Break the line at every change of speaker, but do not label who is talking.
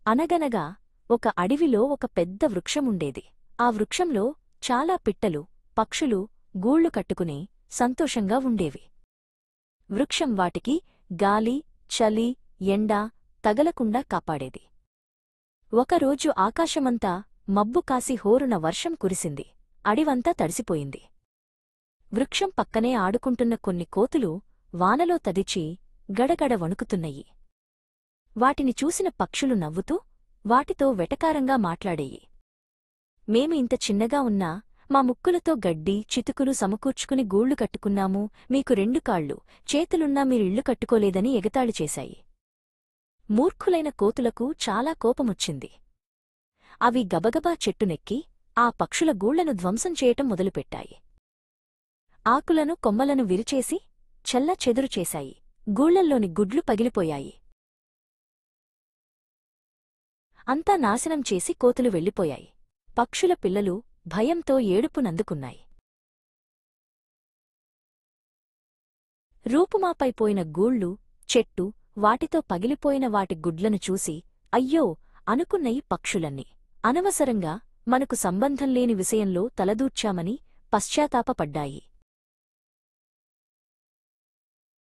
అనగనగా ఒక అడవిలో ఒక పెద్ద వృక్షముండేది. ఆ వృక్షంలో చాలా పిట్టలు, పక్షులు గూళ్లు కట్టుకుని సంతోషంగా ఉండేవి. వృక్షం వాటికి గాలి, చలి, ఎండ తగలకుండా కాపాడేది. ఒకరోజు ఆకాశమంతా మబ్బు కాసి హోరున వర్షం కురిసింది. అడివంతా తడిసిపోయింది. వృక్షం పక్కనే ఆడుకుంటున్న కొన్ని కోతులు వానలో తడిచి గడగడ వణుకుతున్నయి. వాటిని చూసిన పక్షులు నవ్వుతూ వాటితో వెటకారంగా మాట్లాడేయి. మేము ఇంత చిన్నగా ఉన్నా మా ముక్కులతో గడ్డి, చితుకులు సమకూర్చుకుని గూళ్లు కట్టుకున్నాము, మీకు 2 కాళ్ళు, చేతులున్నా మీరిళ్లు కట్టుకోలేదని ఎగతాళి చేశాయి. మూర్ఖులైన కోతులకు చాలా కోపమొచ్చింది. అవి గబగబా చెట్టునెక్కి ఆ పక్షుల గూళ్లను ధ్వంసం చేయటం మొదలుపెట్టాయి. ఆకులను, కొమ్మలను విరిచేసి చెల్లాచెదురు చేశాయి. గూళ్లల్లోని గుడ్లు పగిలిపోయాయి. అంతా నాశనం చేసి కోతులు వెళ్ళిపోయాయి. పక్షుల పిల్లలు భయంతో ఏడుపునందుకున్నాయి. రూపుమాపైపోయిన గూళ్ళు, చెట్టు, వాటితో పగిలిపోయిన వాటి గుడ్లను చూసి అయ్యో అనుకున్నయి పక్షులన్నీ. అనవసరంగా మనకు సంబంధంలేని విషయంలో తలదూర్చామని పశ్చాత్తాపపడ్డాయి.